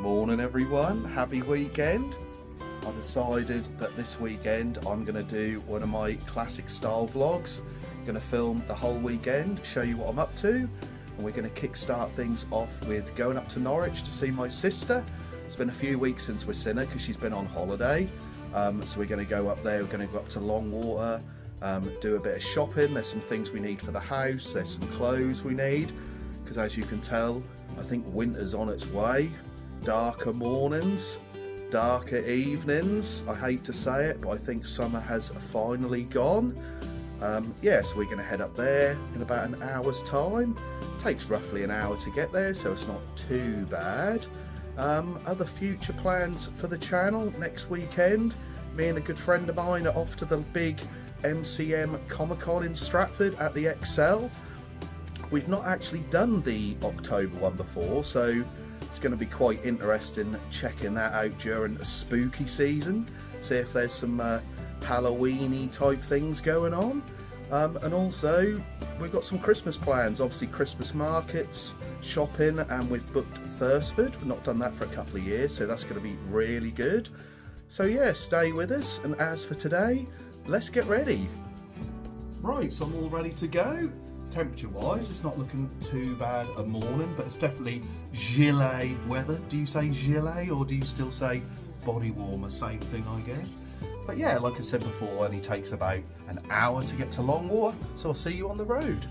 Morning everyone, happy weekend. I decided that this weekend I'm going to do one of my classic style vlogs. I'm going to film the whole weekend, show you what I'm up to, and we're going to kick-start things off with going up to Norwich to see my sister. It's been a few weeks since we've seen her because she's been on holiday, so we're going to go up there. We're going to go up to Longwater, do a bit of shopping. There's some things we need for the house, there's some clothes we need, because as you can tell, I think winter's on its way. Darker mornings, darker evenings. I hate to say it, but I think summer has finally gone. So we're going to head up there in about an hour's time. Takes roughly an hour to get there, so it's not too bad. Other future plans for the channel next weekend, me and a good friend of mine are off to the big MCM Comic-Con in Stratford at the Excel. We've not actually done the October one before, so it's going to be quite interesting checking that out during a spooky season, see if there's some Halloween-y type things going on. And also we've got some Christmas plans, obviously Christmas markets, shopping, and we've booked Thursford. We've not done that for a couple of years, so that's going to be really good. So yeah, stay with us, and as for today, let's get ready. Right, so I'm all ready to go. Temperature wise, it's not looking too bad a morning, but it's definitely gilet weather. Do you say gilet or do you still say body warmer? Same thing, I guess. But yeah, like I said before, it only takes about an hour to get to Longwater, so I'll see you on the road.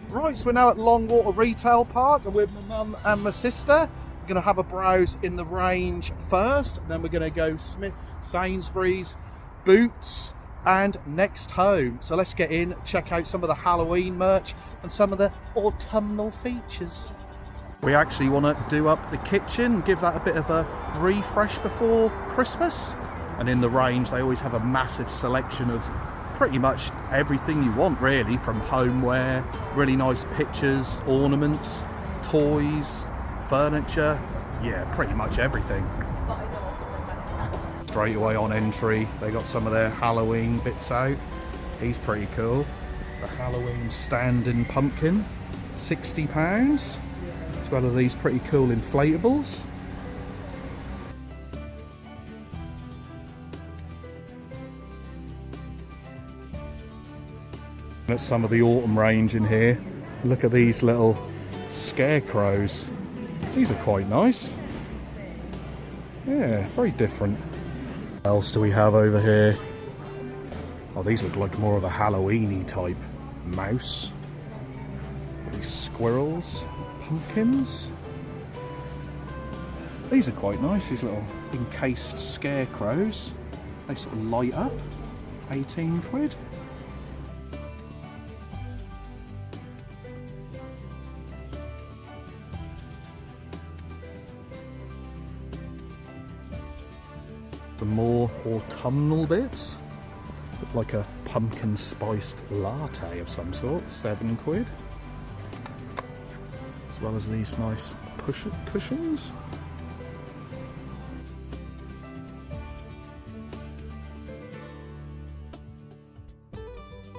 Right, so we're now at Longwater Retail Park, and with my mum and my sister. We're going to have a browse in the range first, then we're going to go Smith's, Sainsbury's, Boots, and Next Home. So let's get in, check out some of the Halloween merch and some of the autumnal features. We actually want to do up the kitchen, give that a bit of a refresh before Christmas. And in the range they always have a massive selection of pretty much everything you want really, from homeware, really nice pictures, ornaments, toys, furniture, yeah, pretty much everything. Straight away on entry, they got some of their Halloween bits out. He's pretty cool. The Halloween standing pumpkin, £60, as well as these pretty cool inflatables. At some of the autumn range in here, look at these little scarecrows. These are quite nice. Yeah, very different. What else do we have over here? Oh, these look like more of a Halloween-y type mouse. These squirrels, pumpkins. These are quite nice, these little encased scarecrows. They sort of light up. 18 quid. The more autumnal bits, with like a pumpkin spiced latte of some sort, 7 quid. As well as these nice cushions.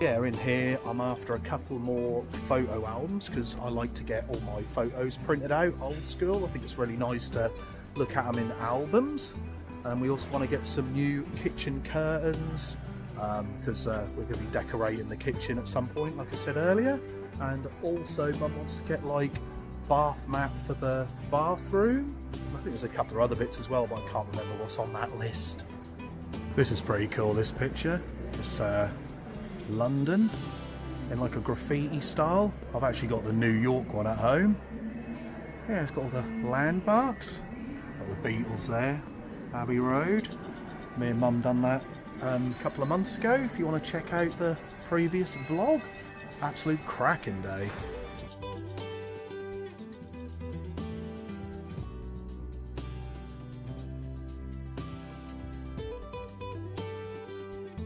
Yeah, in here I'm after a couple more photo albums because I like to get all my photos printed out old school. I think it's really nice to look at them in albums. And we also want to get some new kitchen curtains because we're going to be decorating the kitchen at some point, like I said earlier. And also Mum wants to get like bath mat for the bathroom. I think there's a couple of other bits as well, but I can't remember what's on that list. This is pretty cool, this picture. It's London in like a graffiti style. I've actually got the New York one at home. Yeah, it's got all the landmarks. Got the Beatles there. Abbey Road. Me and Mum done that a couple of months ago. If you want to check out the previous vlog, absolute cracking day.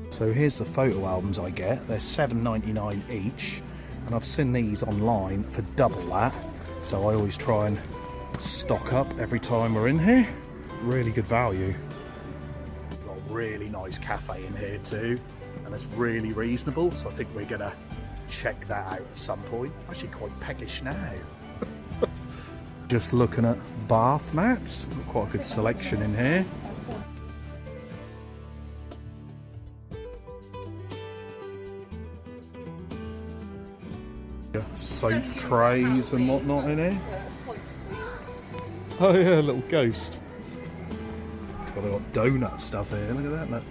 So here's the photo albums I get. They're £7.99 each, and I've seen these online for double that. So I always try and stock up every time we're in here. Really good value. Got a really nice cafe in here too, and it's really reasonable, so I think we're gonna check that out at some point. Actually quite peckish now. Just looking at bath mats, quite a good selection in here. Soap trays and whatnot in here. Oh yeah, a little ghost. They've got donut stuff here, look at that. Look.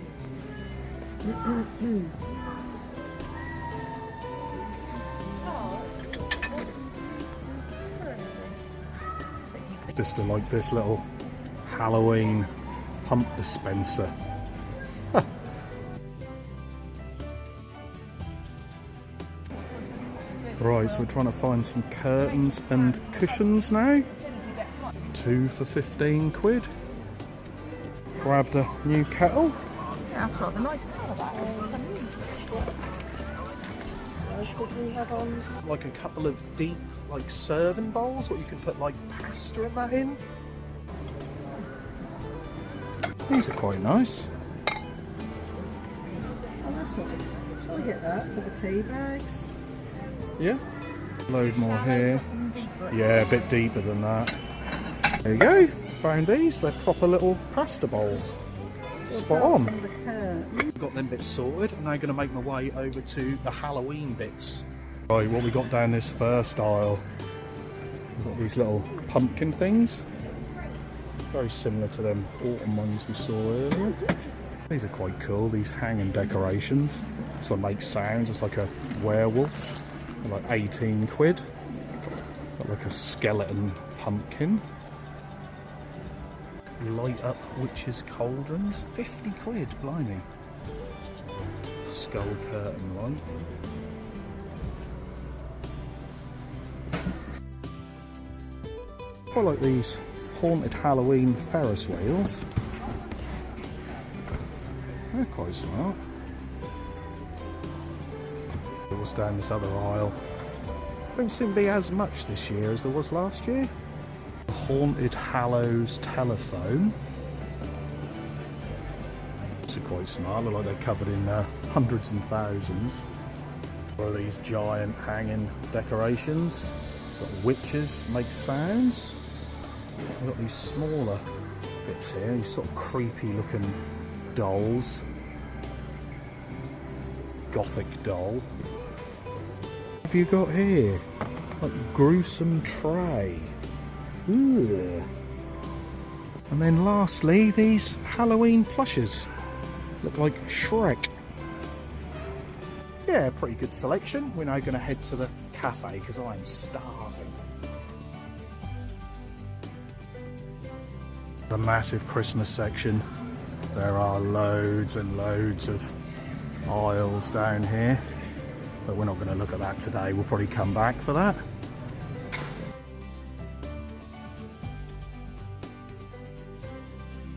Just like this little Halloween pump dispenser. Right, so we're trying to find some curtains and cushions now. 2 for 15 quid. Grabbed a new kettle. Yeah, that's rather nice colour, that. Like a couple of deep, like serving bowls, what you can put like pasta and that in. These are quite nice. Oh, that's all. Shall we get that for the tea bags? Yeah. Load more here. Yeah, a bit deeper than that. There you go. Found these. They're proper little pasta bowls. Spot on. Got them bits sorted. I'm now going to make my way over to the Halloween bits. Right, what we got down this first aisle. We've got these little pumpkin things. Very similar to them autumn ones we saw earlier. These are quite cool, these hanging decorations. This one makes sounds, it's like a werewolf. Like 18 quid. Got like a skeleton pumpkin. Light up witches' cauldrons. 50 quid, blimey. Skull curtain one. Quite like these haunted Halloween Ferris wheels. They're quite smart. What's down this other aisle? Don't seem to be as much this year as there was last year. Haunted Hallows telephone. These are quite smart, look like they're covered in hundreds and thousands. What are these giant hanging decorations? Got witches make sounds. We've got these smaller bits here, these sort of creepy looking dolls. Gothic doll. What have you got here? Like gruesome tray. Ugh. And then lastly, these Halloween plushes. Look like Shrek. Yeah, pretty good selection. We're now going to head to the cafe because I'm starving. The massive Christmas section. There are loads and loads of aisles down here, but we're not going to look at that today. We'll probably come back for that.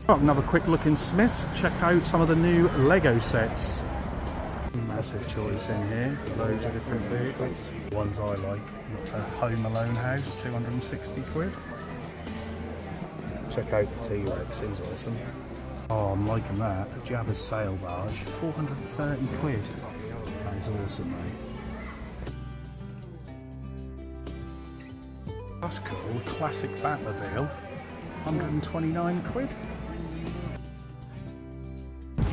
Oh, another quick look in Smith's. Check out some of the new Lego sets. Massive choice in here, loads of different vehicles. Ones I like, a Home Alone house, 260 quid. Check out the T-Rex, he's awesome. Oh, I'm liking that. Jabba's sail barge, 430 quid. That is awesome, mate. That's cool. Classic Batmobile, 129 quid.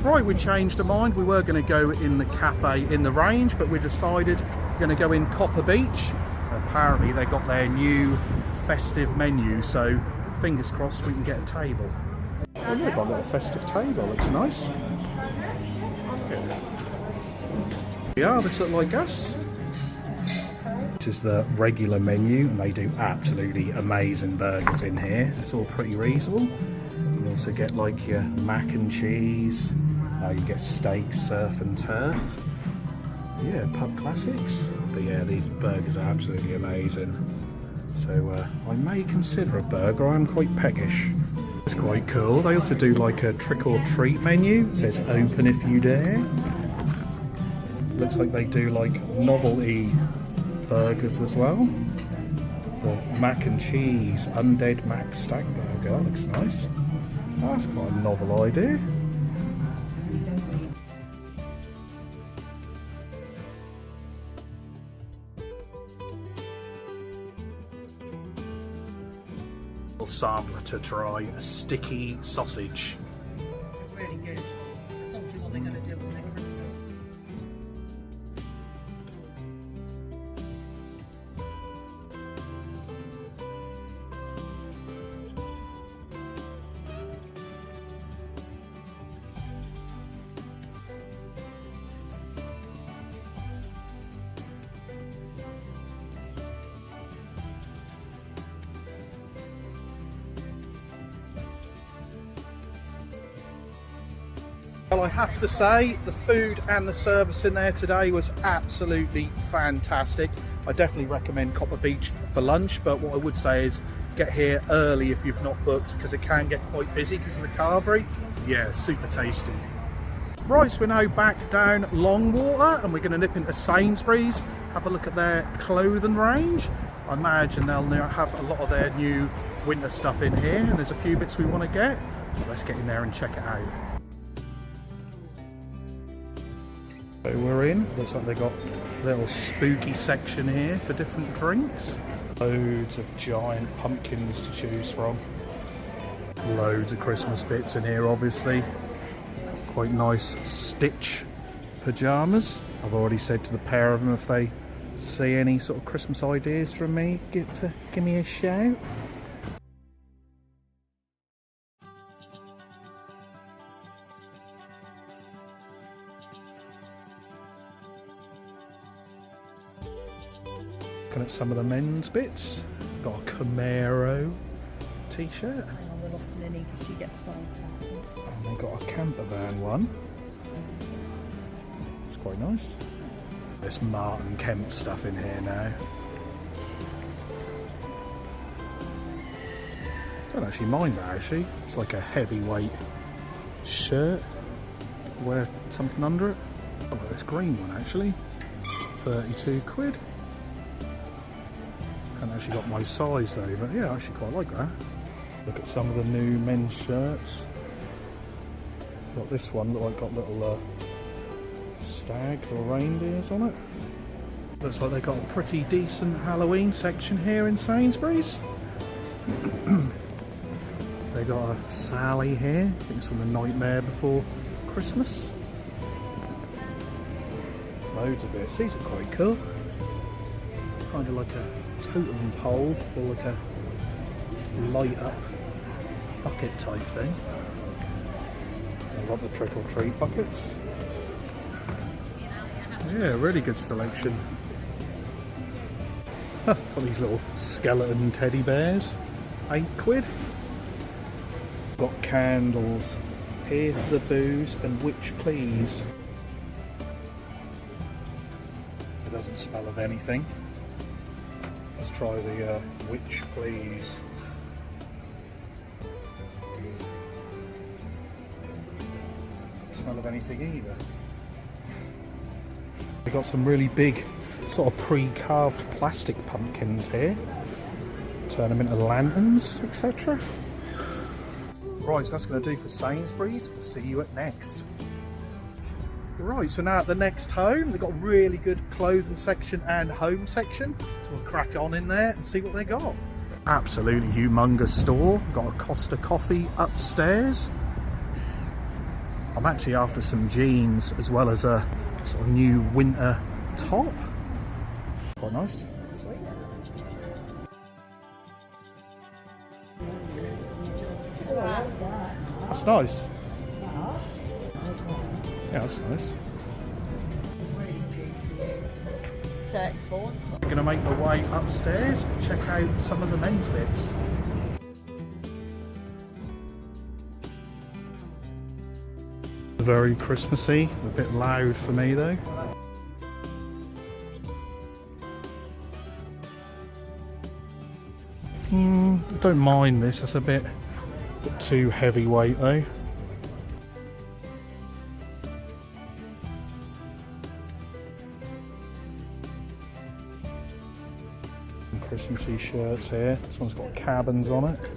Right, we changed our mind. We were going to go in the cafe in the range, but we decided we're going to go in Copper Beech. Apparently they got their new festive menu, so fingers crossed we can get a table. Oh yeah, got a little festive table, looks nice. Yeah, this looks like us. This is the regular menu, and they do absolutely amazing burgers in here. It's all pretty reasonable. You can also get like your mac and cheese, you get steak, surf and turf. Yeah, pub classics. But yeah, these burgers are absolutely amazing. So I may consider a burger. I'm quite peckish. It's quite cool. They also do like a trick or treat menu. It says open if you dare. Looks like they do like novelty burgers as well. The mac and cheese undead mac stag burger. That looks nice. That's quite a novel idea. Sampler to try a sticky sausage. Really good. That's obviously what they're going to do on their Christmas. Well, I have to say the food and the service in there today was absolutely fantastic. I definitely recommend Copper Beech for lunch, but what I would say is get here early if you've not booked, because it can get quite busy because of the carvery. Yeah, super tasty. Right, so we're now back down Longwater and we're going to nip into Sainsbury's, have a look at their clothing range. I imagine they'll now have a lot of their new winter stuff in here, and there's a few bits we want to get, so let's get in there and check it out. So we're in, looks like they've got a little spooky section here for different drinks. Loads of giant pumpkins to choose from. Loads of Christmas bits in here obviously. Quite nice Stitch pyjamas. I've already said to the pair of them if they see any sort of Christmas ideas from me, give me a shout. Looking at some of the men's bits. Got a Cromer t-shirt. I lost Lily because she gets sidetracked. And they got a camper van one. It's quite nice. There's Martin Kemp stuff in here now. Don't actually mind that actually. It's like a heavyweight shirt. Wear something under it. I like this green one actually. 32 quid. Haven't actually got my size though, but yeah, I actually quite like that. Look at some of the new men's shirts. Got this one, look like got little stags or reindeers on it. Looks like they've got a pretty decent Halloween section here in Sainsbury's. They got a Sally here, I think it's from The Nightmare Before Christmas. Loads of bits, these are quite cool. Kind of like a totem pole or like a light up bucket type thing. I've got the trick or treat buckets. Yeah, really good selection. Got these little skeleton teddy bears, 8 quid. Got candles, here for the booze and witch please. It doesn't smell of anything. Let's try the witch please. Doesn't smell of anything either. We've got some really big sort of pre-carved plastic pumpkins here. Turn them into lanterns, etc. Right, so that's going to do for Sainsbury's. See you at Next. Right, so now at the Next home, they've got a really good clothing section and home section. So we'll crack on in there and see what they got. Absolutely humongous store. Got a Costa coffee upstairs. I'm actually after some jeans as well as a sort of new winter top. Quite nice. Sweet. That's nice. Yeah, that's nice. 34. We're going to make our way upstairs and check out some of the men's bits. Very Christmassy, a bit loud for me though. I don't mind this, that's a bit too heavyweight though. Christmassy shirts here. This one's got cabins on it.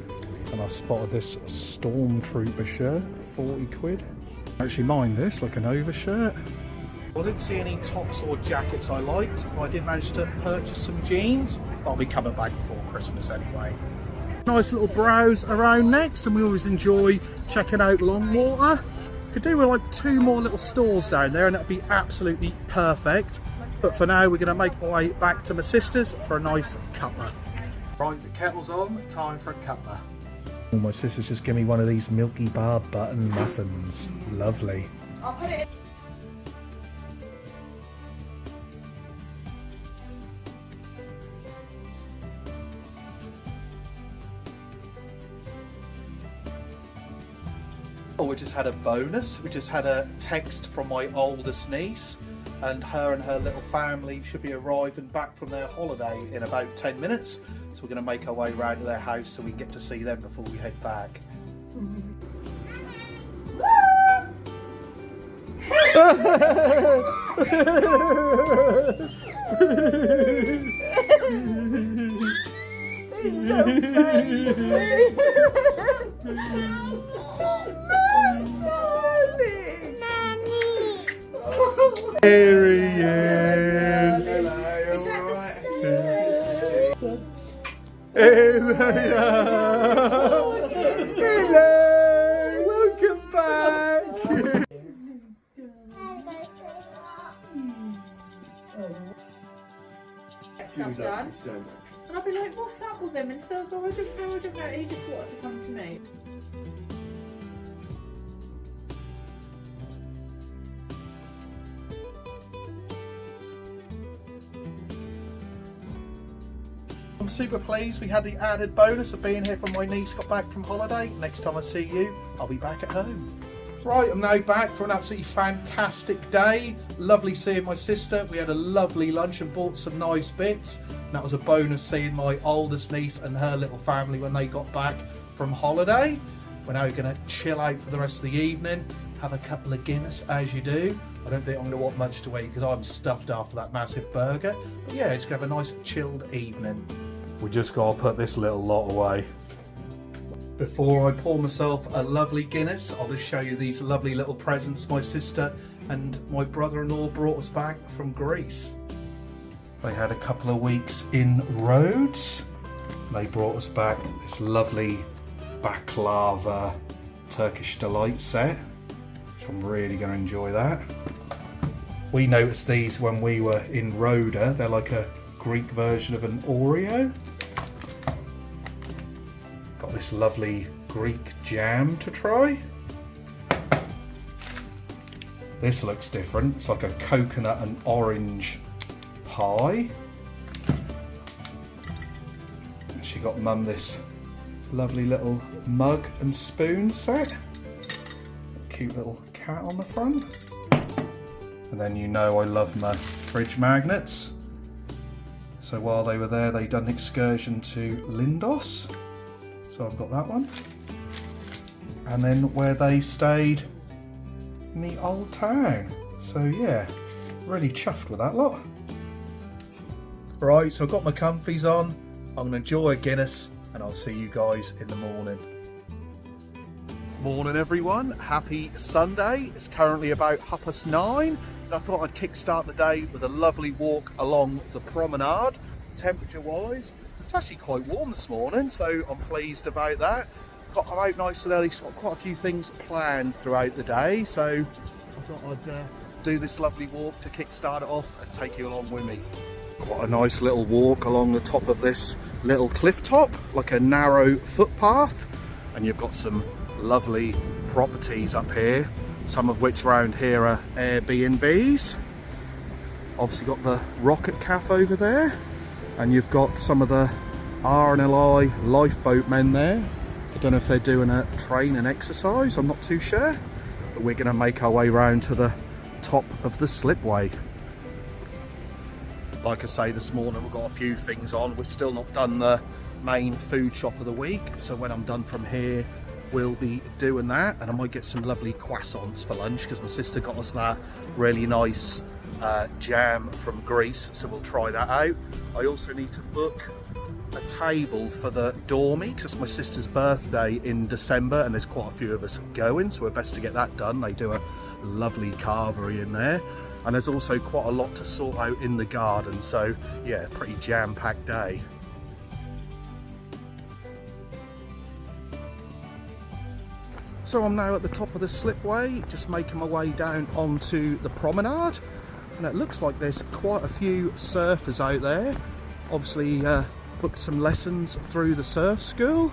And I spotted this Stormtrooper shirt, 40 quid. I actually mind this, like an overshirt. I didn't see any tops or jackets I liked. I did manage to purchase some jeans, but I'll be coming back before Christmas anyway. Nice little browse around next, and we always enjoy checking out Longwater. Could do with like 2 more little stores down there and that'd be absolutely perfect. But for now we're going to make our way back to my sister's for a nice cuppa. Right, the kettle's on, time for a cuppa. Oh, my sister's just give me one of these Milky Bar button muffins. Lovely. I'll put it in. Oh, we just had a bonus. We just had a text from my oldest niece, and her little family should be arriving back from their holiday in about 10 minutes. So we're going to make our way round to their house so we can get to see them before we head back. Here he is. Hello, welcome back. Get stuff done. And I'll be like, what's up with him? And Phil go, I don't know, he just wanted to come to me. I'm super pleased we had the added bonus of being here when my niece got back from holiday. Next time I see you, I'll be back at home. Right, I'm now back for an absolutely fantastic day. Lovely seeing my sister. We had a lovely lunch and bought some nice bits. And that was a bonus seeing my oldest niece and her little family when they got back from holiday. We're now going to chill out for the rest of the evening, have a couple of Guinness as you do. I don't think I'm going to want much to eat because I'm stuffed after that massive burger. But yeah, it's going to have a nice chilled evening. We just got to put this little lot away. Before I pour myself a lovely Guinness, I'll just show you these lovely little presents my sister and my brother-in-law brought us back from Greece. They had a couple of weeks in Rhodes. They brought us back this lovely baklava Turkish delight set, which I'm really going to enjoy that. We noticed these when we were in Rhoda. They're like a Greek version of an Oreo. Got this lovely Greek jam to try. This looks different. It's like a coconut and orange pie. She got Mum this lovely little mug and spoon set. Cute little cat on the front. And then you know I love my fridge magnets. So while they were there, they done an excursion to Lindos. So I've got that one. And then where they stayed in the old town. So yeah, really chuffed with that lot. Right, so I've got my comfies on. I'm going to enjoy a Guinness and I'll see you guys in the morning. Morning everyone, happy Sunday. It's currently about 9:30 and I thought I'd kickstart the day with a lovely walk along the promenade. Temperature wise, it's actually quite warm this morning, so I'm pleased about that. Got out nice and early, so got quite a few things planned throughout the day, so I thought I'd do this lovely walk to kickstart it off and take you along with me. Quite a nice little walk along the top of this little cliff top, like a narrow footpath, and you've got some lovely properties up here, some of which around here are Airbnbs. Obviously got the Rocket Cafe over there, and you've got some of the RNLI lifeboat men there. I don't know if they're doing a training exercise, I'm not too sure, but we're going to make our way round to the top of the slipway. Like I say, this morning we've got a few things on. We've still not done the main food shop of the week, so when I'm done from here we'll be doing that, and I might get some lovely croissants for lunch because my sister got us that really nice jam from Greece, so we'll try that out. I also need to book a table for the dormy because it's my sister's birthday in December and there's quite a few of us going, so we're best to get that done. They do a lovely carvery in there, and there's also quite a lot to sort out in the garden, so yeah, pretty jam-packed day. So I'm now at the top of the slipway, just making my way down onto the promenade, and it looks like there's quite a few surfers out there. Obviously booked some lessons through the surf school,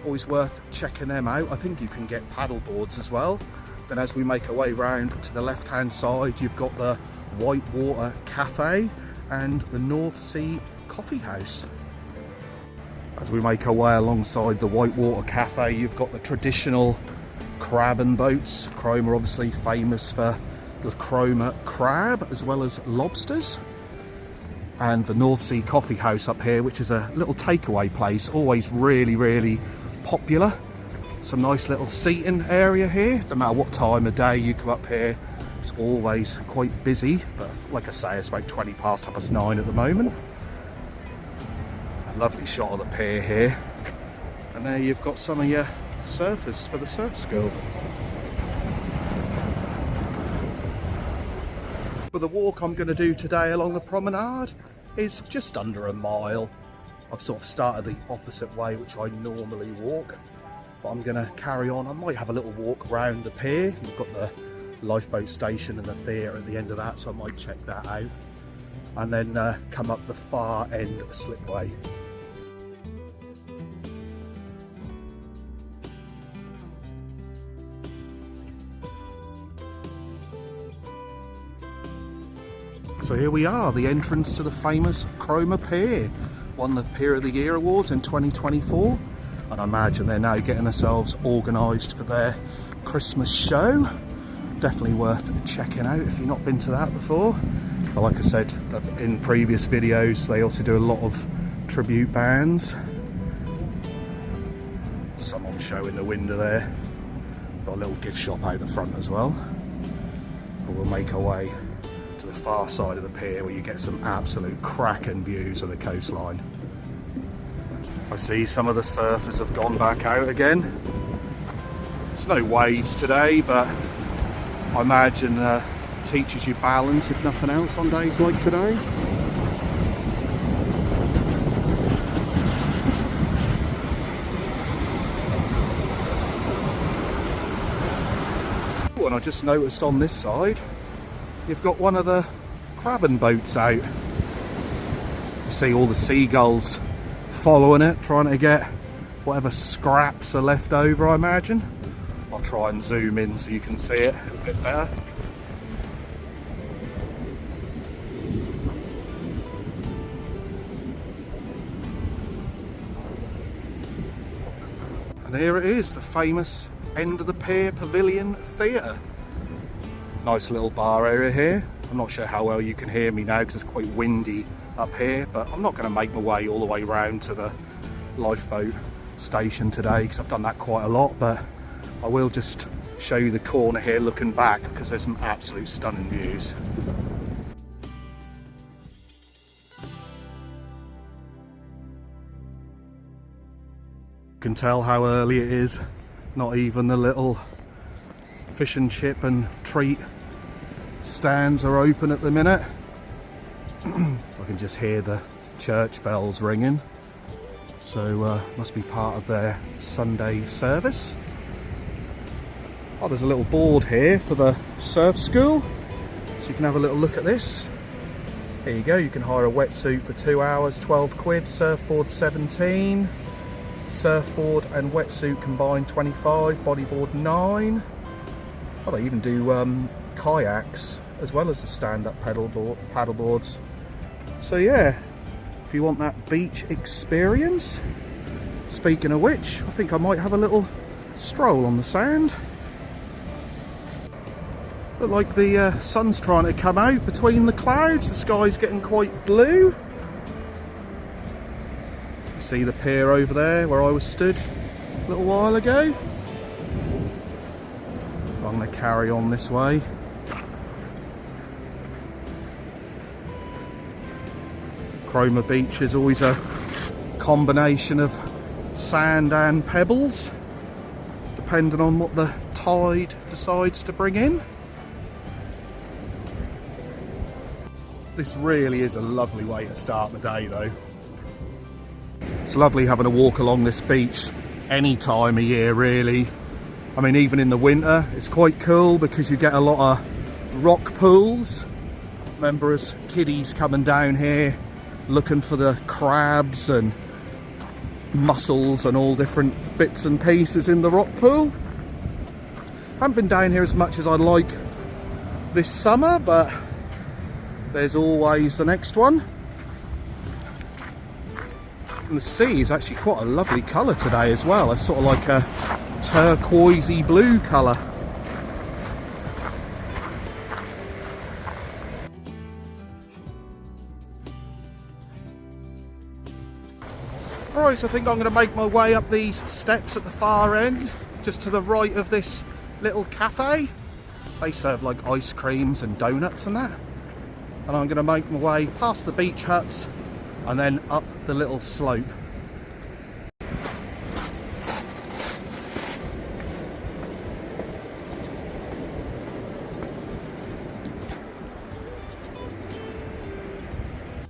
always worth checking them out. I think you can get paddle boards as well. Then as we make our way round to the left hand side, you've got the Whitewater Cafe and the North Sea Coffee House. As we make our way alongside the Whitewater Cafe, you've got the traditional crab and boats. Cromer obviously famous for the Cromer crab as well as lobsters. And the North Sea Coffee House up here, which is a little takeaway place, always really popular. Some nice little seating area here. No matter what time of day you come up here, it's always quite busy. But like I say, it's about 9:20 at the moment. A lovely shot of the pier here. And there you've got some of your surfers for the surf school. But the walk I'm going to do today along the promenade is just under a mile. I've sort of started the opposite way which I normally walk, but I'm going to carry on. I might have a little walk around the pier. We've got the lifeboat station and the theatre at the end of that, so I might check that out, and then come up the far end of the slipway. So here we are, the entrance to the famous Cromer Pier. Won the Pier of the Year awards in 2024, and I imagine they're now getting themselves organised for their Christmas show. Definitely worth checking out if you've not been to that before. But like I said in previous videos, they also do a lot of tribute bands. Someone showing the window there. Got a little gift shop out the front as well. But we'll make our way to the far side of the pier where you get some absolute cracking views of the coastline. I see some of the surfers have gone back out again. There's no waves today, but I imagine teaches you balance if nothing else on days like today. Oh, and I just noticed on this side you've got one of the crabbing boats out. You see all the seagulls following it, trying to get whatever scraps are left over, I imagine. I'll try and zoom in so you can see it a bit better. And here it is, the famous end of the pier pavilion theatre. Nice little bar area here. I'm not sure how well you can hear me now because it's quite windy up here, but I'm not going to make my way all the way round to the lifeboat station today because I've done that quite a lot, but I will just show you the corner here looking back because there's some absolute stunning views. You can tell how early it is. Not even the little fish and chip and treat stands are open at the minute. I can just hear the church bells ringing, so must be part of their Sunday service. Oh, there's a little board here for the surf school, so you can have a little look at this. Here you go, you can hire a wetsuit for 2 hours, 12 quid, surfboard 17, surfboard and wetsuit combined 25, bodyboard 9. Oh, they even do kayaks as well as the stand-up paddle boards. So yeah, if you want that beach experience. Speaking of which, I think I might have a little stroll on the sand. Look like the sun's trying to come out between the clouds. The sky's getting quite blue. You see the pier over there where I was stood a little while ago. I'm going to carry on this way. Cromer Beach is always a combination of sand and pebbles, depending on what the tide decides to bring in. This really is a lovely way to start the day though. It's lovely having a walk along this beach any time of year really. I mean, even in the winter, it's quite cool because you get a lot of rock pools. Remember us kiddies coming down here looking for the crabs and mussels and all different bits and pieces in the rock pool. Haven't been down here as much as I'd like this summer, but there's always the next one. And the sea is actually quite a lovely colour today as well. It's sort of like a turquoisey blue colour. Right, so I think I'm going to make my way up these steps at the far end, just to the right of this little cafe. They serve like ice creams and donuts and that. And I'm going to make my way past the beach huts and then up the little slope.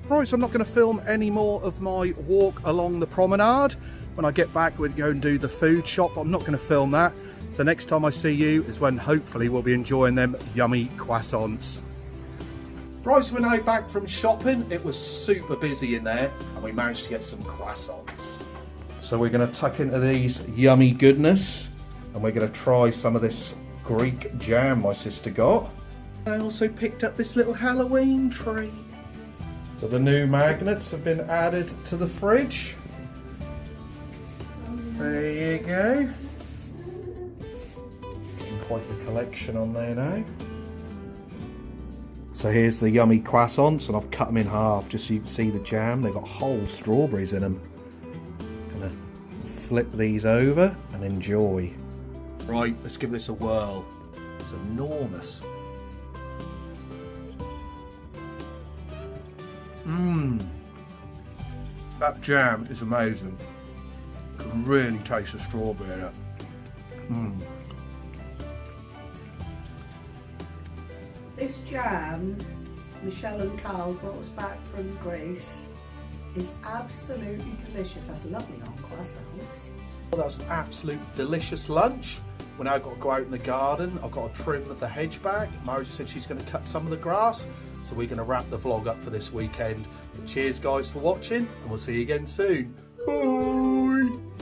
Right, so I'm not going to film any more of my walk along the promenade. When I get back, we'll go and do the food shop. I'm not going to film that. So next time I see you is when hopefully we'll be enjoying them yummy croissants. Right, so we're now back from shopping. It was super busy in there and we managed to get some croissants. So we're going to tuck into these yummy goodness and we're going to try some of this Greek jam my sister got. I also picked up this little Halloween tree. So the new magnets have been added to the fridge. There you go. Getting quite the collection on there now. So here's the yummy croissants, and I've cut them in half just so you can see the jam. They've got whole strawberries in them. Gonna flip these over and enjoy. Right, let's give this a whirl. It's enormous. That jam is amazing. You can really taste the strawberry in it. This jam, Michelle and Carl brought us back from Greece, is absolutely delicious. That's lovely on croissants. Well, that's an absolute delicious lunch. We're now got to go out in the garden. I've got to trim the hedge back. Margie said she's going to cut some of the grass. So we're going to wrap the vlog up for this weekend. But cheers guys for watching and we'll see you again soon. Bye!